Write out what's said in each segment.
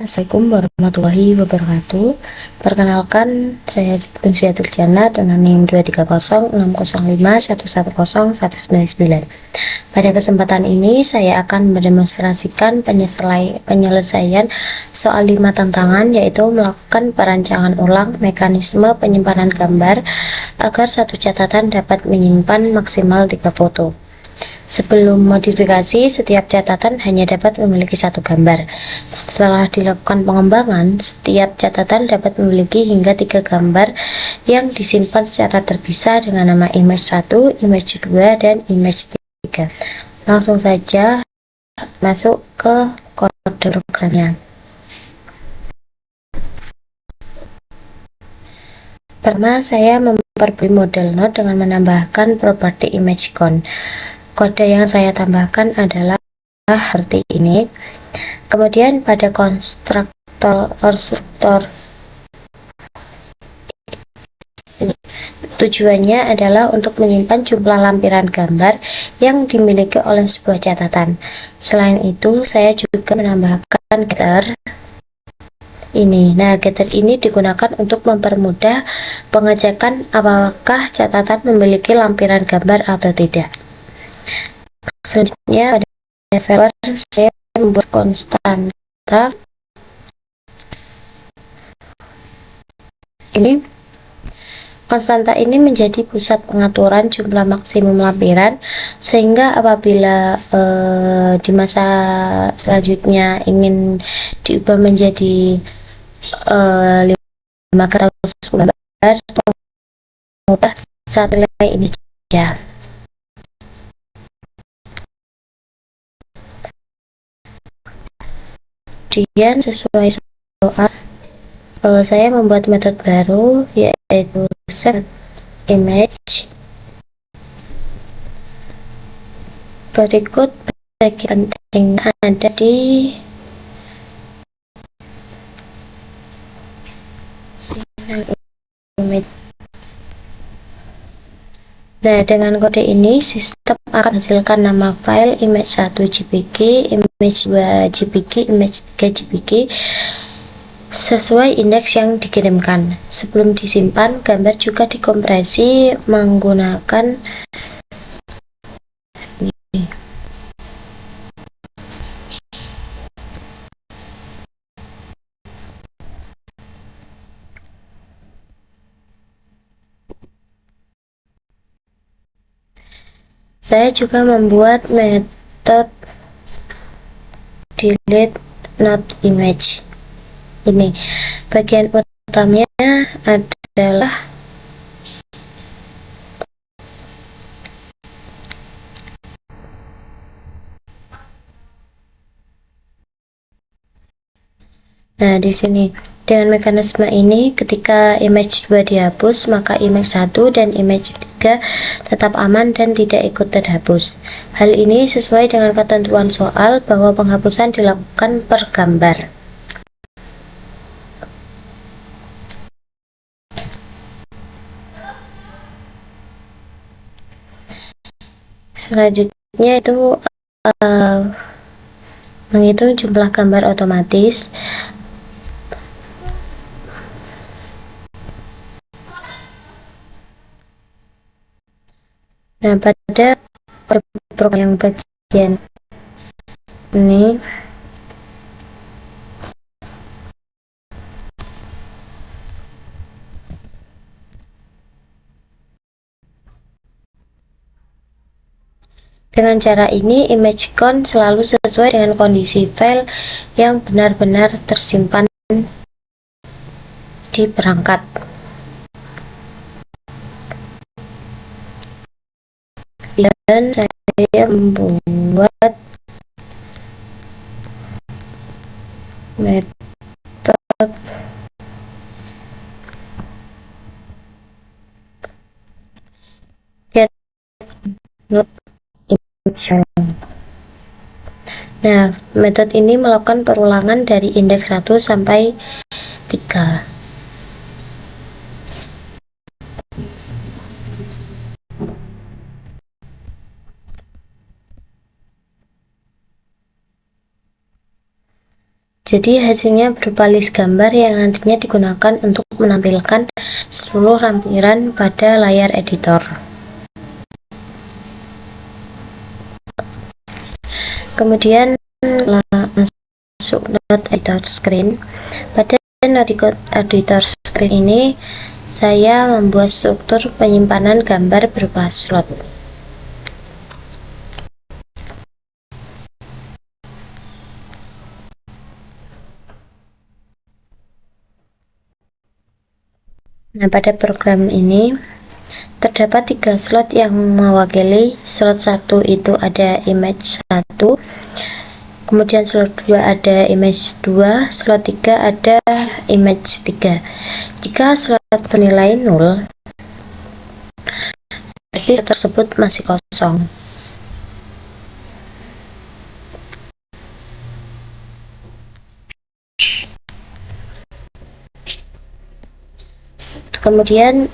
Assalamualaikum warahmatullahi wabarakatuh. Perkenalkan, saya Tunsiatul Jana dengan NIM 2306051101199. Pada kesempatan ini saya akan mendemonstrasikan penyelesaian soal 5 tantangan, yaitu melakukan perancangan ulang mekanisme penyimpanan gambar agar satu catatan dapat menyimpan maksimal 3 foto. Sebelum modifikasi, setiap catatan hanya dapat memiliki satu gambar. Setelah dilakukan pengembangan, setiap catatan dapat memiliki hingga 3 gambar yang disimpan secara terpisah dengan nama image 1, image 2, dan image 3. Langsung saja masuk ke kode programnya. Pertama, saya memperbarui model node dengan menambahkan properti ImageCon. Kode yang saya tambahkan adalah seperti ini. Kemudian pada konstruktor tujuannya adalah untuk menyimpan jumlah lampiran gambar yang dimiliki oleh sebuah catatan. Selain itu, saya juga menambahkan getter ini. Nah, getter ini digunakan untuk mempermudah pengecekan apakah catatan memiliki lampiran gambar atau tidak. Selanjutnya, pada developer saya membuat konstanta ini. Konstanta ini menjadi pusat pengaturan jumlah maksimum lampiran, sehingga apabila di masa selanjutnya ingin diubah menjadi 5 atau 10 lembar, mudah satu nilai ini saja. Kemudian sesuai soal, saya membuat metode baru, yaitu set image. Berikut bagian penting ada di image. Nah, dengan kode ini sistem akan hasilkan nama file image 1 JPG, image 2 JPG, image 3 JPG sesuai indeks yang dikirimkan. Sebelum disimpan, gambar juga dikompresi menggunakan ini. Saya juga membuat metode delete not image. Ini bagian utamanya adalah di sini. Dengan mekanisme ini, ketika image 2 dihapus, maka image 1 dan image 3 tetap aman dan tidak ikut terhapus. Hal ini sesuai dengan ketentuan soal bahwa penghapusan dilakukan per gambar. Selanjutnya itu menghitung jumlah gambar otomatis. Nah, pada program yang bagian ini dengan cara ini, ImageCon selalu sesuai dengan kondisi file yang benar-benar tersimpan di perangkat. Dan saya membuat metode get not image. Nah, metode ini melakukan perulangan dari indeks 1 sampai 3. Jadi hasilnya berupa list gambar yang nantinya digunakan untuk menampilkan seluruh lampiran pada layar editor. Kemudian masuk node editor screen. Pada node editor screen ini saya membuat struktur penyimpanan gambar berupa slot. Nah, pada program ini terdapat 3 slot yang mewakili. Slot 1 itu ada image 1, kemudian slot 2 ada image 2, slot 3 ada image 3. Jika slot bernilai 0, berarti slot tersebut masih kosong. Kemudian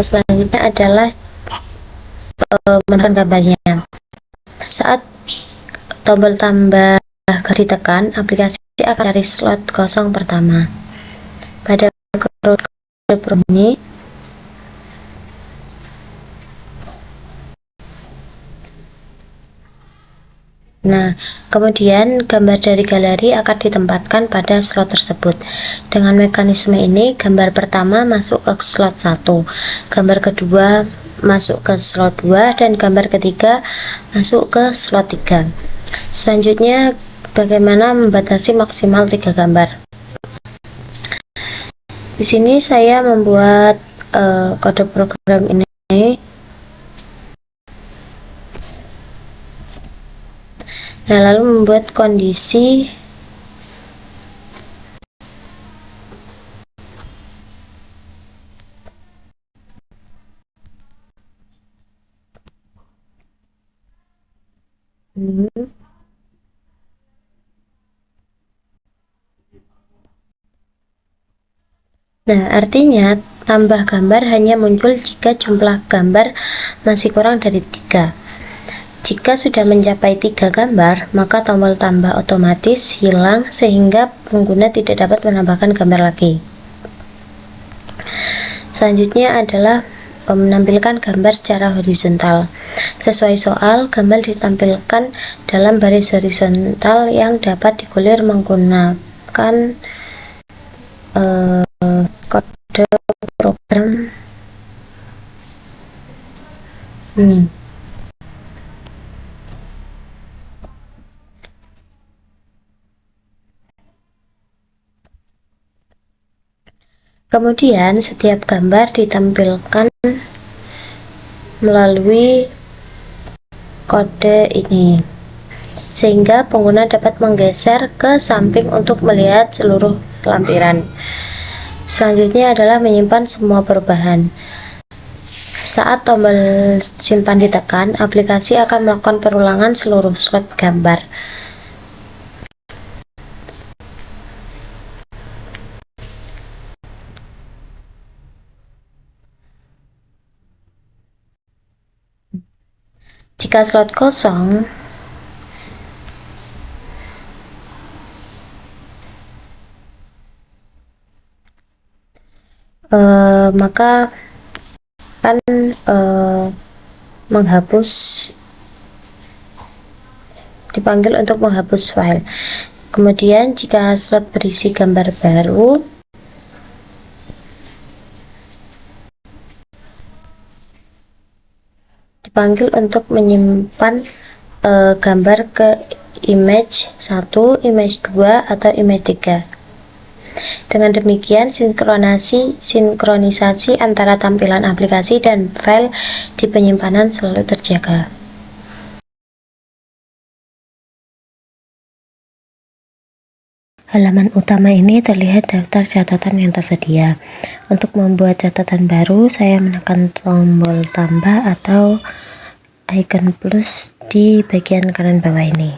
selanjutnya adalah menambahkan gambarnya. Saat tombol tambah ditekan, aplikasi akan cari slot kosong pertama. Pada program ini kemudian gambar dari galeri akan ditempatkan pada slot tersebut. Dengan mekanisme ini, gambar pertama masuk ke slot 1, gambar kedua masuk ke slot 2, dan gambar ketiga masuk ke slot 3. Selanjutnya, bagaimana membatasi maksimal 3 gambar? Di sini saya membuat kode program ini. Nah, lalu membuat kondisi artinya tambah gambar hanya muncul jika jumlah gambar masih kurang dari 3. Jika sudah mencapai 3 gambar, maka tombol tambah otomatis hilang sehingga pengguna tidak dapat menambahkan gambar lagi. Selanjutnya adalah menampilkan gambar secara horizontal. Sesuai soal, gambar ditampilkan dalam baris horizontal yang dapat digulir menggunakan kode program ini. Kemudian setiap gambar ditampilkan melalui kode ini, sehingga pengguna dapat menggeser ke samping untuk melihat seluruh lampiran. Selanjutnya adalah menyimpan semua perubahan. Saat tombol simpan ditekan, aplikasi akan melakukan perulangan seluruh slot gambar. Jika slot kosong, maka akan dipanggil untuk menghapus file. Kemudian jika slot berisi gambar baru, dipanggil untuk menyimpan gambar ke image 1, image 2, atau image 3. Dengan demikian, sinkronisasi antara tampilan aplikasi dan file di penyimpanan selalu terjaga. Halaman utama ini terlihat daftar catatan yang tersedia. Untuk membuat catatan baru, saya menekan tombol tambah atau icon plus di bagian kanan bawah ini.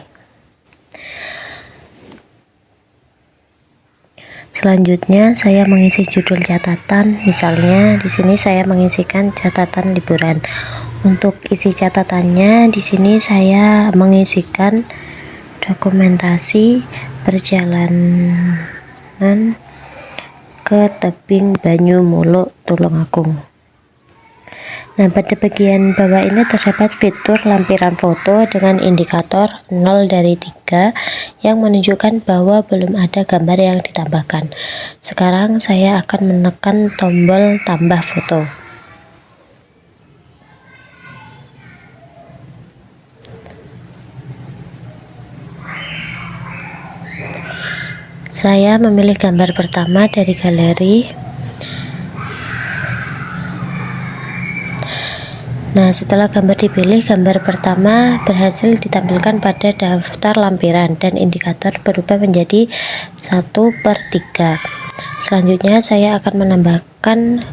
Selanjutnya, saya mengisi judul catatan. Misalnya, di sini saya mengisikan catatan liburan. Untuk isi catatannya, di sini saya mengisikan dokumentasi perjalanan ke tebing Banyu Muluk Tulungagung. Nah, pada bagian bawah ini terdapat fitur lampiran foto dengan indikator 0 dari 3 yang menunjukkan bahwa belum ada gambar yang ditambahkan. Sekarang saya akan menekan tombol tambah foto. Saya memilih gambar pertama dari galeri. Nah, setelah gambar dipilih, gambar pertama berhasil ditampilkan pada daftar lampiran dan indikator berubah menjadi 1/3. Selanjutnya saya akan menambahkan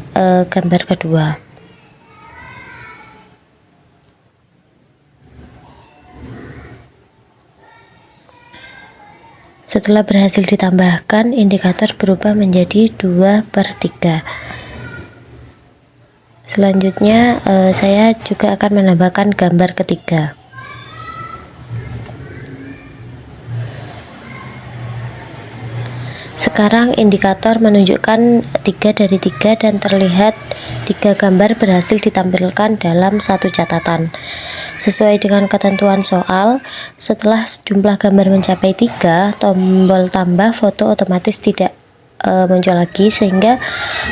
gambar kedua. Setelah berhasil ditambahkan, indikator berubah menjadi 2/3. Selanjutnya saya juga akan menambahkan gambar ketiga. Sekarang indikator menunjukkan 3 dari 3 dan terlihat 3 gambar berhasil ditampilkan dalam satu catatan. Sesuai dengan ketentuan soal, setelah jumlah gambar mencapai 3, tombol tambah foto otomatis tidak muncul lagi, sehingga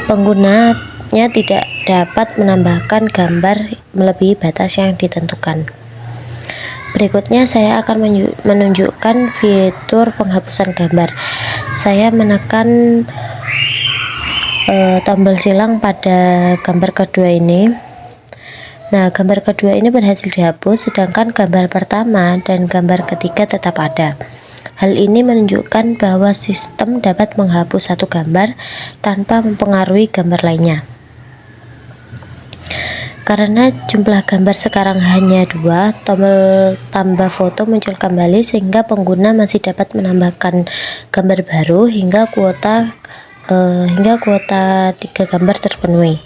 penggunanya tidak dapat menambahkan gambar melebihi batas yang ditentukan. Berikutnya saya akan menunjukkan fitur penghapusan gambar. Saya menekan tombol silang pada gambar kedua ini. Nah, gambar kedua ini berhasil dihapus, sedangkan gambar pertama dan gambar ketiga tetap ada. Hal ini menunjukkan bahwa sistem dapat menghapus satu gambar tanpa mempengaruhi gambar lainnya. Karena jumlah gambar sekarang hanya 2, tombol tambah foto muncul kembali sehingga pengguna masih dapat menambahkan gambar baru hingga kuota 3 gambar terpenuhi.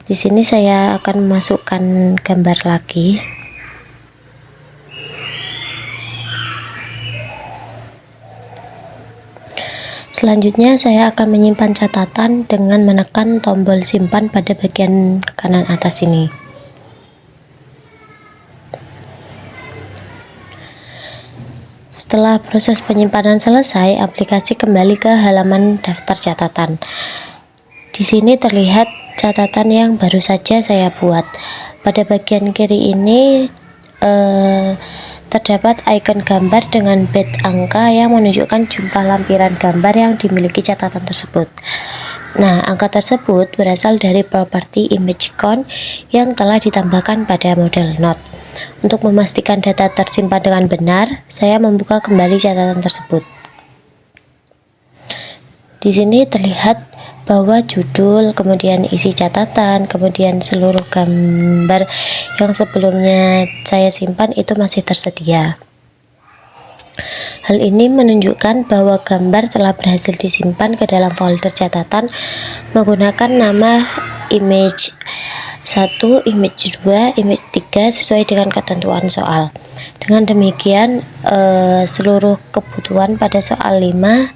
Di sini saya akan memasukkan gambar lagi. Selanjutnya saya akan menyimpan catatan dengan menekan tombol simpan pada bagian kanan atas ini. Setelah proses penyimpanan selesai, aplikasi kembali ke halaman daftar catatan. Di sini terlihat catatan yang baru saja saya buat. Pada bagian kiri ini terdapat ikon gambar dengan bit angka yang menunjukkan jumlah lampiran gambar yang dimiliki catatan tersebut. Nah, angka tersebut berasal dari properti image count yang telah ditambahkan pada model Note. Untuk memastikan data tersimpan dengan benar, saya membuka kembali catatan tersebut. Di sini terlihat bahwa judul, kemudian isi catatan, kemudian seluruh gambar yang sebelumnya saya simpan itu masih tersedia. Hal ini menunjukkan bahwa gambar telah berhasil disimpan ke dalam folder catatan menggunakan nama image 1, image 2, image 3 sesuai dengan ketentuan soal. Dengan demikian, seluruh kebutuhan pada soal 5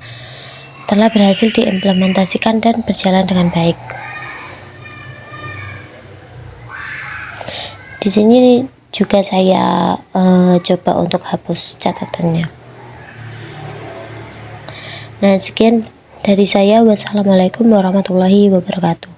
telah berhasil diimplementasikan dan berjalan dengan baik. Di sini juga saya coba untuk hapus catatannya. Nah, sekian dari saya. Wassalamualaikum warahmatullahi wabarakatuh.